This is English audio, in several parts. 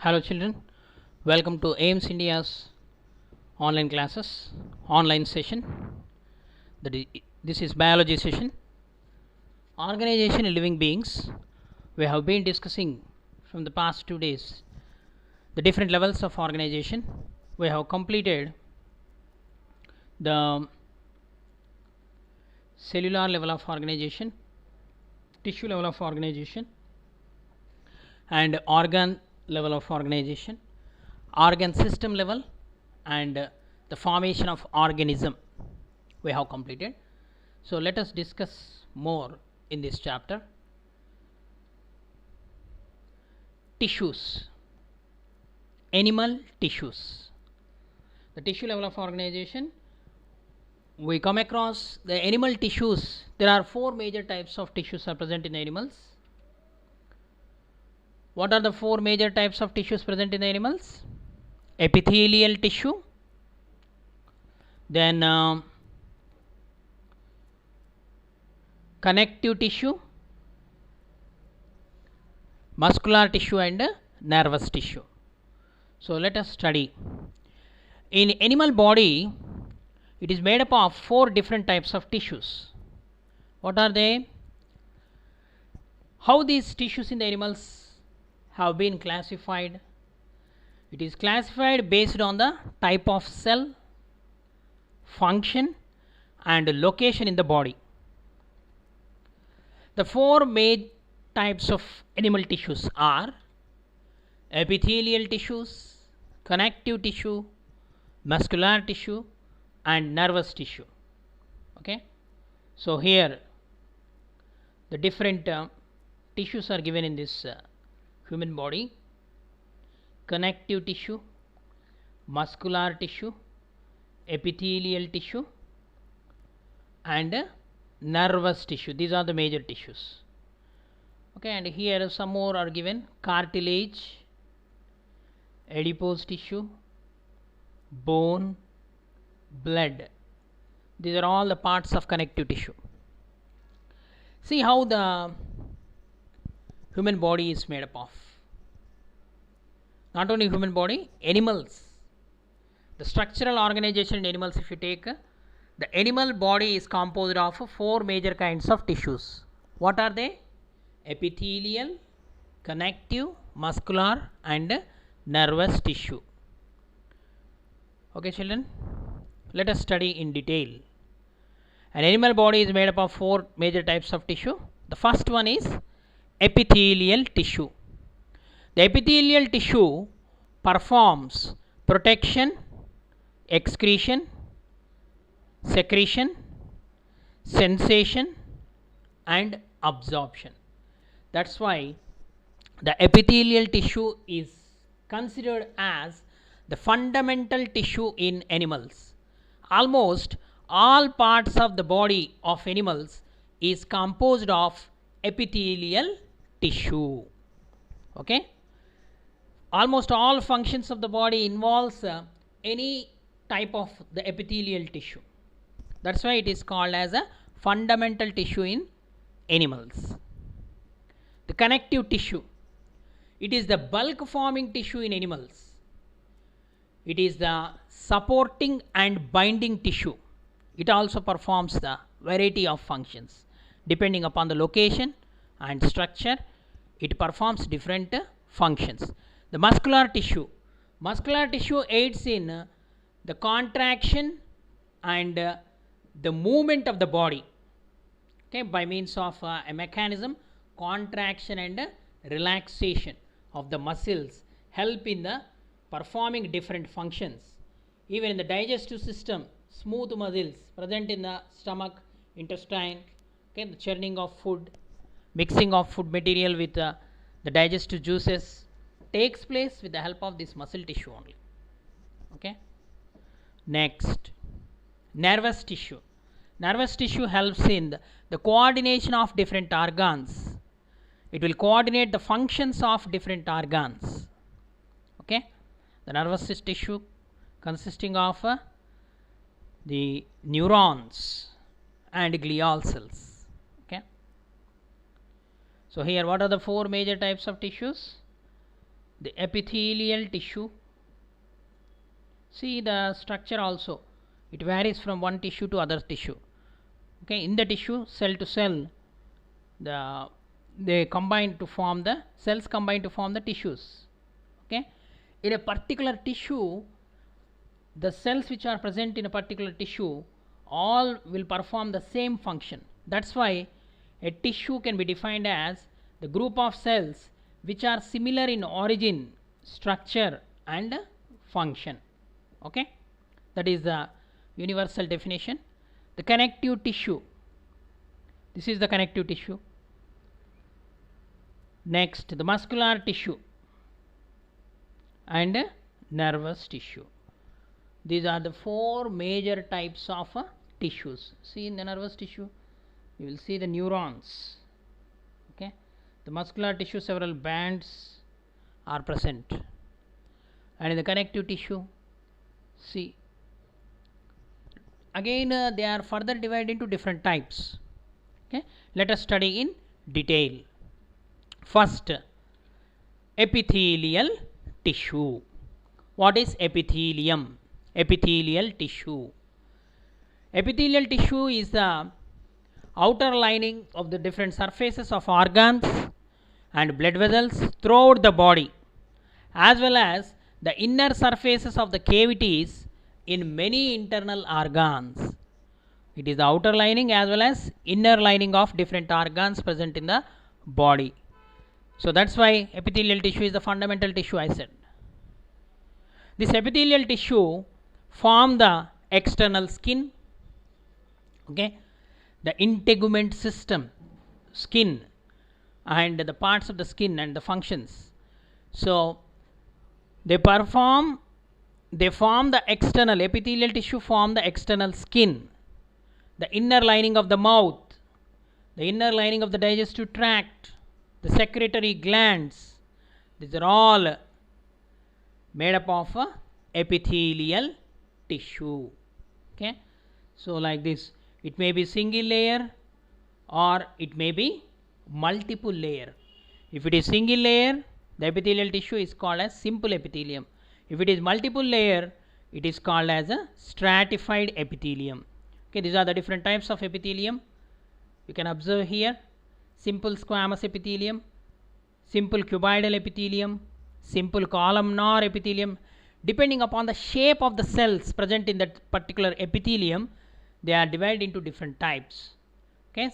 Hello children, welcome to AIMS India's online classes, online session. This is biology session. Organization in living beings. We have been discussing from the past 2 days the different levels of organization. We have completed the cellular level of organization, tissue level of organization, and organ level of organization, organ system level, and the formation of organism we have completed. So let us discuss more in this chapter. Tissues, animal tissues. The tissue level of organization, we come across the animal tissues. There are 4 major types of tissues are present in animals. What are the 4 major types of tissues present in animals? Epithelial tissue, then connective tissue, muscular tissue, and nervous tissue. So let us study. In animal body, it is made up of 4 different types of tissues. What are they? How these tissues in the animals have been classified? It is classified based on the type of cell, function, and location in the body. The 4 main types of animal tissues are epithelial tissues, connective tissue, muscular tissue, and nervous tissue. Okay, so here the different tissues are given in this human body: connective tissue, muscular tissue, epithelial tissue, and nervous tissue. These are the major tissues. Okay, and here some more are given: cartilage, adipose tissue, bone, blood. These are all the parts of connective tissue. See how the human body is made up of. Not only human body, animals. The structural organization in animals, if you take, the animal body is composed of 4 major kinds of tissues. What are they? Epithelial, connective, muscular, and nervous tissue. Okay children, let us study in detail. An animal body is made up of 4 major types of tissue. The first one is epithelial tissue. The epithelial tissue performs protection, excretion, secretion, sensation, and absorption. That's why the epithelial tissue is considered as the fundamental tissue in animals. Almost all parts of the body of animals is composed of epithelial tissue. Okay, almost all functions of the body involves any type of the epithelial tissue. That's why it is called as a fundamental tissue in animals. The connective tissue, it is the bulk forming tissue in animals. It is the supporting and binding tissue. It also performs the variety of functions depending upon the location and structure. It performs different functions. The muscular tissue aids in the contraction and the movement of the body, okay, by means of a mechanism. Contraction and relaxation of the muscles help in the performing different functions. Even in the digestive system, smooth muscles present in the stomach, intestine, okay, the churning of food, mixing of food material with the digestive juices takes place with the help of this muscle tissue only. Okay, next, nervous tissue. Nervous tissue helps in the coordination of different organs. It will coordinate the functions of different organs. Okay, the nervous tissue consisting of the neurons and glial cells. Okay, so here what are the 4 major types of tissues? the epithelial tissue. See the structure also, it varies from one tissue to other tissue. Okay, in the tissue, cell to cell, they combine to form the cells, combine to form the tissues. Okay, in a particular tissue, the cells which are present in a particular tissue all will perform the same function. That's why a tissue can be defined as the group of cells which are similar in origin, structure and function. Okay, that is the universal definition. The connective tissue, this is the connective tissue. Next, the muscular tissue and nervous tissue. These are the four major types of tissues. See, in the nervous tissue you will see the neurons. Okay, the muscular tissue, several bands are present, and in the connective tissue, see again they are further divided into different types. Okay, let us study in detail. First, epithelial tissue. What is epithelium? Epithelial tissue. Epithelial tissue is the outer lining of the different surfaces of organs and blood vessels throughout the body, as well as the inner surfaces of the cavities in many internal organs. It is the outer lining as well as inner lining of different organs present in the body. So that's why epithelial tissue is the fundamental tissue, I said. This epithelial tissue form the external skin, okay, the integument system, skin and the parts of the skin and the functions. So they form the external epithelial tissue, form the external skin, the inner lining of the mouth, the inner lining of the digestive tract, the secretory glands. These are all made up of epithelial tissue. Okay, so like this, it may be single layer or it may be multiple layer. If it is single layer, the epithelial tissue is called as simple epithelium. If it is multiple layer, it is called as a stratified epithelium. Okay, these are the different types of epithelium. You can observe here: simple squamous epithelium, simple cuboidal epithelium, simple columnar epithelium. Depending upon the shape of the cells present in that particular epithelium, they are divided into different types. Okay,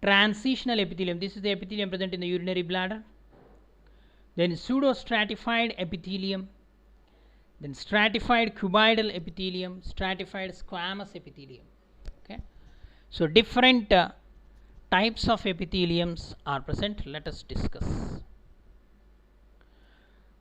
transitional epithelium, this is the epithelium present in the urinary bladder. Then pseudostratified epithelium, then stratified cuboidal epithelium, stratified squamous epithelium. Okay, so different types of epitheliums are present. Let us discuss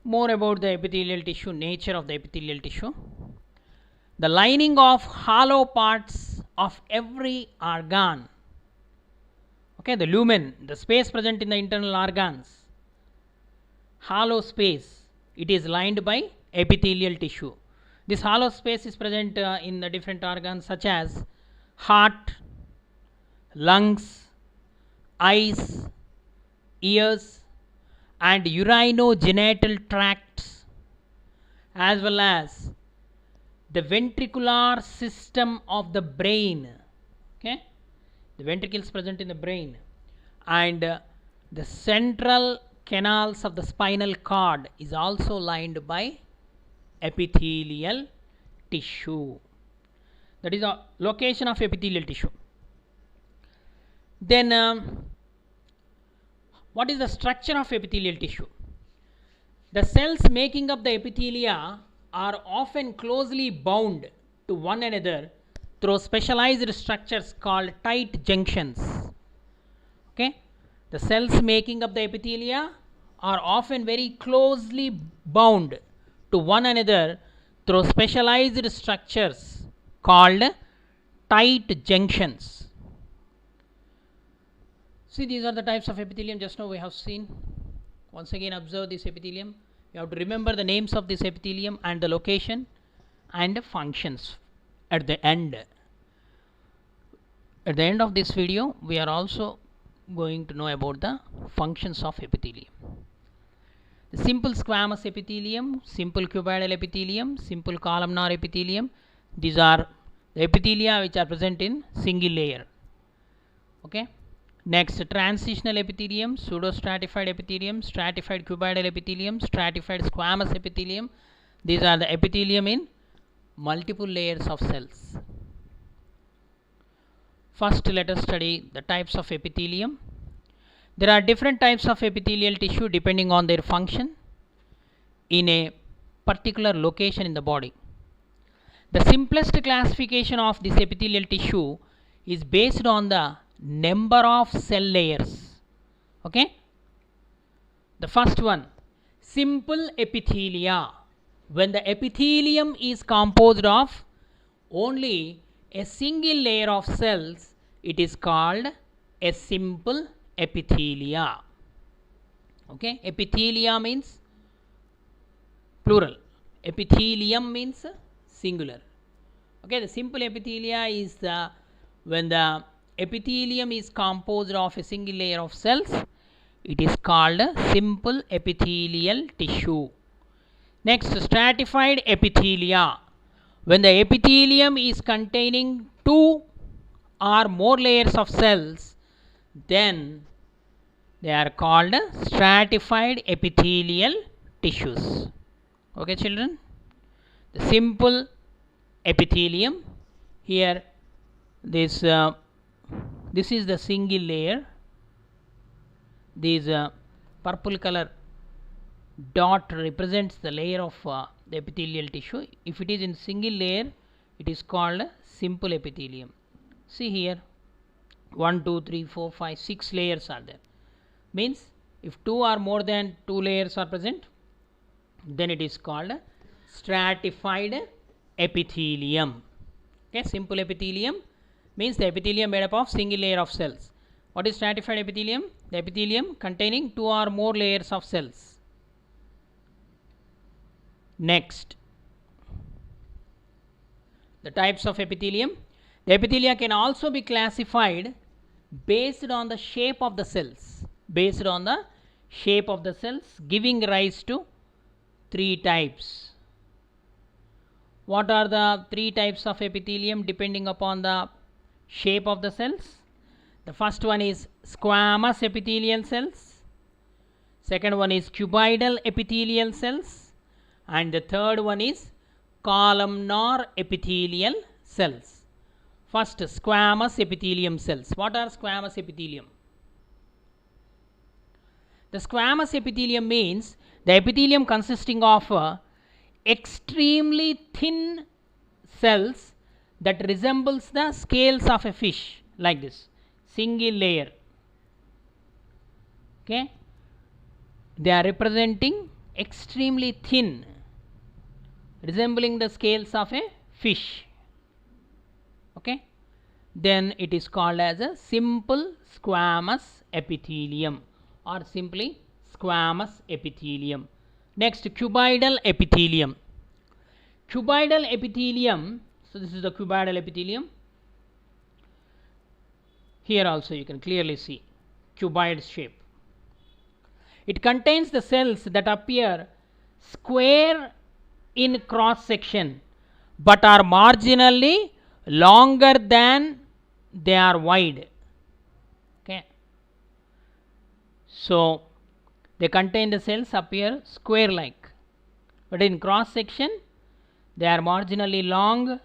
more about the epithelial tissue, nature of the epithelial tissue. The lining of hollow parts of every organ. Okay, the lumen, the space present in the internal organs, hollow space, it is lined by epithelial tissue. This hollow space is present in the different organs such as heart, lungs, eyes, ears and urinogenital tracts, as well as the ventricular system of the brain. Okay, the ventricles present in the brain, and the central canals of the spinal cord is also lined by epithelial tissue. That is the location of epithelial tissue. Then what is the structure of epithelial tissue? The cells making up the epithelia are often closely bound to one another through specialized structures called tight junctions. Okay, the cells making up the epithelia are often very closely bound to one another through specialized structures called tight junctions. See, these are the types of epithelium just now we have seen. Once again, observe this epithelium. You have to remember the names of this epithelium and the location and the functions at the end. At the end of this video, we are also going to know about the functions of epithelium. Simple squamous epithelium, simple cuboidal epithelium, simple columnar epithelium. These are the epithelia which are present in single layer. Okay. Next, transitional epithelium, pseudostratified epithelium, stratified cuboidal epithelium, stratified squamous epithelium. These are the epithelium in multiple layers of cells. First, let us study the types of epithelium. There are different types of epithelial tissue depending on their function in a particular location in the body. The simplest classification of this epithelial tissue is based on the number of cell layers. Okay. The first one, simple epithelia. When the epithelium is composed of only a single layer of cells, it is called a simple epithelia. Okay. Epithelia means plural. Epithelium means singular. Okay. The simple epithelia is the when the epithelium is composed of a single layer of cells, it is called simple epithelial tissue. Next, stratified epithelia. When the epithelium is containing two or more layers of cells, then they are called stratified epithelial tissues. Okay, children. The simple epithelium, here this is the single layer. This purple color dot represents the layer of the epithelial tissue. If it is in single layer, it is called simple epithelium. See here, 1, 2, 3, 4, 5, 6 layers are there. Means if 2 or more than 2 layers are present, then it is called stratified epithelium. Okay, simple epithelium means the epithelium made up of single layer of cells. What is stratified epithelium? The epithelium containing 2 or more layers of cells. Next, the types of epithelium. The epithelia can also be classified based on the shape of the cells. Based on the shape of the cells, giving rise to 3 types. What are the 3 types of epithelium depending upon the shape of the cells? The first one is squamous epithelial cells. Second one is cuboidal epithelial cells. And the third one is columnar epithelial cells. First, squamous epithelium cells. What are squamous epithelium? The squamous epithelium means the epithelium consisting of extremely thin cells that resembles the scales of a fish, like this, single layer. Okay, they are representing extremely thin, resembling the scales of a fish. Okay, then it is called as a simple squamous epithelium or simply squamous epithelium. Next, cuboidal epithelium. Cuboidal epithelium, so this is the cuboidal epithelium. Here also you can clearly see cuboid shape. It contains the cells that appear square in cross section but are marginally longer than they are wide. Okay, so they contain the cells appear square like, but in cross section they are marginally long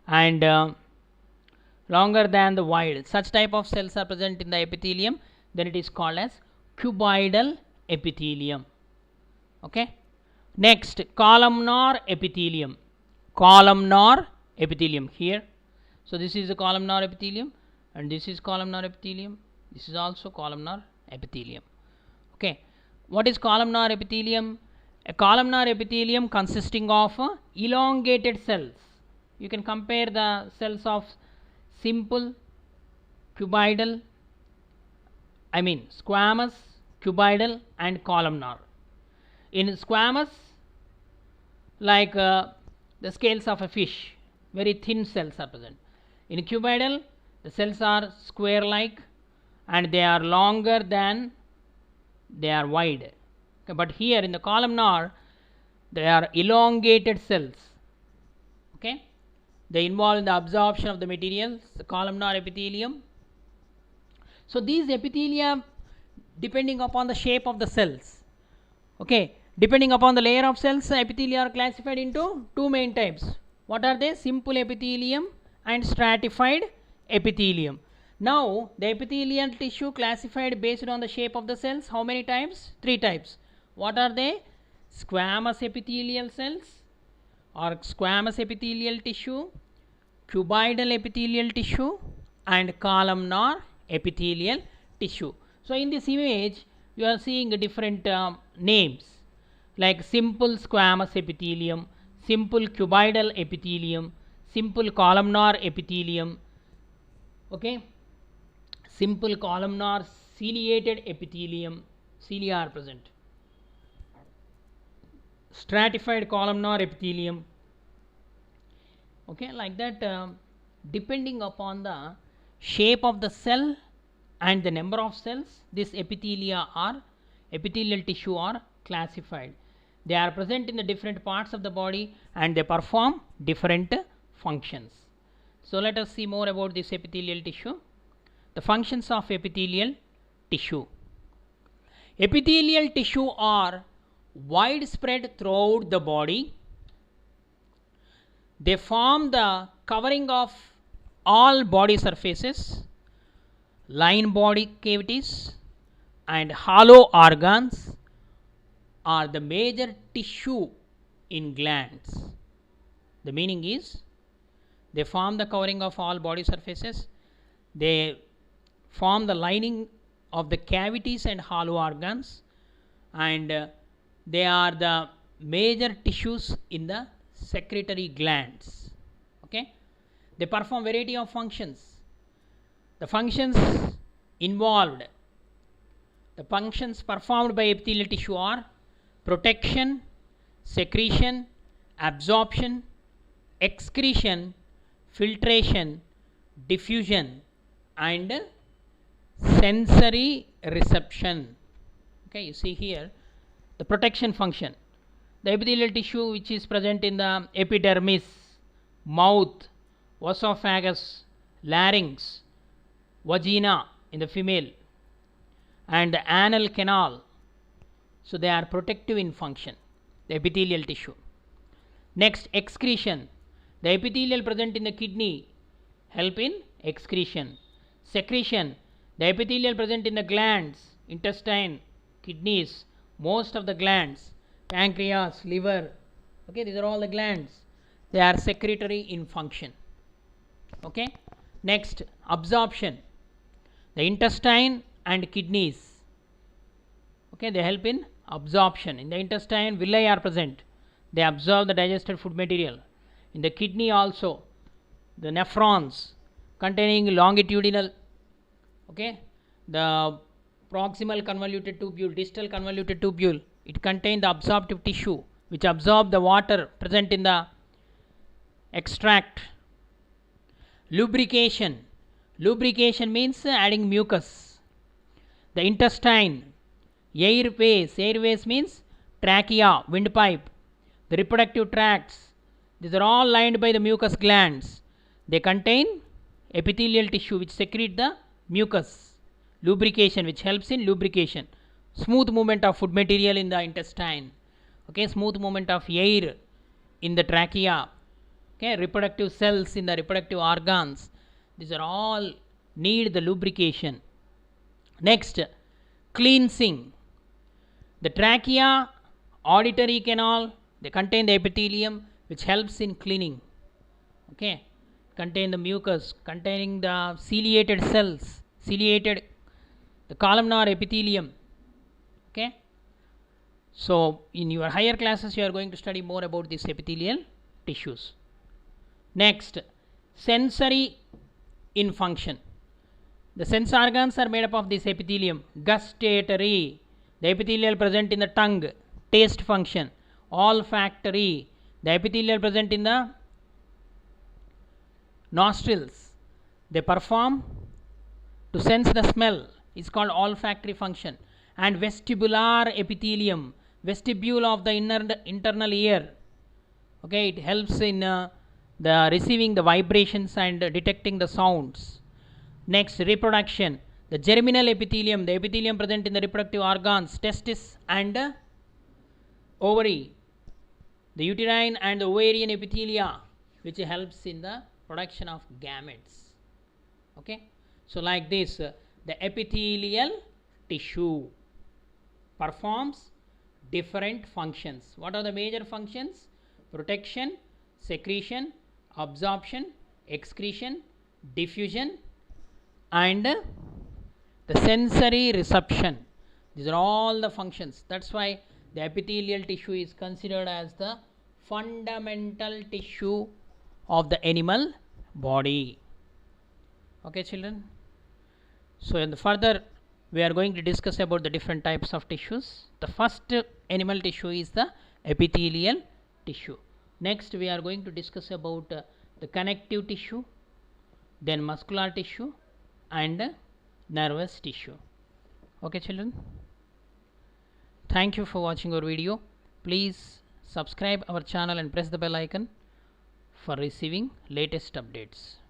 and longer than the wide. Such type of cells are present in the epithelium, then it is called as cuboidal epithelium. Okay. Next, columnar epithelium. Columnar epithelium here. So this is the columnar epithelium and this is columnar epithelium. This is also columnar epithelium. Okay. What is columnar epithelium? A columnar epithelium consisting of elongated cells. You can compare the cells of simple, cuboidal, squamous, cuboidal and columnar. In squamous, like the scales of a fish, very thin cells are present. In cuboidal, the cells are square like and they are longer than they are wide. Okay, but here in the columnar, they are elongated cells. Okay, they involve in the absorption of the materials, the columnar epithelium. So these epithelia, depending upon the shape of the cells, okay, depending upon the layer of cells, epithelia are classified into two main types. What are they? Simple epithelium and stratified epithelium. Now the epithelial tissue classified based on the shape of the cells, how many types? Three types. What are they? Squamous epithelial cells or squamous epithelial tissue, cuboidal epithelial tissue, and columnar epithelial tissue. So in this image you are seeing different names like simple squamous epithelium, simple cuboidal epithelium, simple columnar epithelium, okay, simple columnar ciliated epithelium, cilia are present, stratified columnar epithelium, okay, like that. Depending upon the shape of the cell and the number of cells, this epithelial tissue are classified. They are present in the different parts of the body and they perform different functions. So let us see more about this epithelial tissue. The functions of epithelial tissue. Epithelial tissue are widespread throughout the body. They form the covering of all body surfaces, line body cavities, and hollow organs are the major tissue in glands. The meaning is they form the covering of all body surfaces, they form the lining of the cavities and hollow organs, and they are the major tissues in the secretory glands. Okay, they perform variety of functions. The functions involved, the functions performed by epithelial tissue are protection, secretion, absorption, excretion, filtration, diffusion, and sensory reception. Okay, you see here the protection function. The epithelial tissue which is present in the epidermis, mouth, esophagus, larynx, vagina in the female, and the anal canal. So they are protective in function, the epithelial tissue. Next, excretion. The epithelial present in the kidney help in excretion. Secretion. The epithelial present in the glands, intestine, kidneys, most of the glands, pancreas, liver. Okay, these are all the glands. They are secretory in function. Okay. Next, absorption. The intestine and kidneys, okay, they help in absorption. In the intestine, villi are present, they absorb the digested food material. In the kidney also, the nephrons containing longitudinal, okay, the proximal convoluted tubule, distal convoluted tubule, it contains the absorptive tissue which absorb the water present in the extract. Lubrication. Lubrication means adding mucus. The intestine, airways means trachea, windpipe. The reproductive tracts, these are all lined by the mucous glands. They contain epithelial tissue which secrete the mucus. Lubrication, which helps in lubrication. Smooth movement of food material in the intestine. Okay, smooth movement of air in the trachea. Okay, reproductive cells in the reproductive organs. These are all need the lubrication. Next, cleansing. The trachea, auditory canal, they contain the epithelium which helps in cleaning. Okay, contain the mucus containing the ciliated cells, ciliated, the columnar epithelium. Okay, so in your higher classes you are going to study more about these epithelial tissues. Next, sensory in function. The sense organs are made up of this epithelium. Gustatory, the epithelial present in the tongue, taste function. Olfactory, the epithelial present in the nostrils, they perform to sense the smell, is called olfactory function. and vestibular epithelium, vestibule of the internal ear. Okay, it helps in the receiving the vibrations and detecting the sounds. Next, reproduction, the germinal epithelium, the epithelium present in the reproductive organs, testis and ovary, the uterine and the ovarian epithelia, which helps in the production of gametes. Okay, so like this, the epithelial tissue performs different functions. What are the major functions? Protection, secretion, absorption, excretion, diffusion, and the sensory reception. These are all the functions. That's why the epithelial tissue is considered as the fundamental tissue of the animal body. Okay, children. So in the further we are going to discuss about the different types of tissues. The first animal tissue is the epithelial tissue. Next we are going to discuss about the connective tissue, then muscular tissue and nervous tissue. Okay, children. Thank you for watching our video. Please subscribe our channel and press the bell icon for receiving latest updates.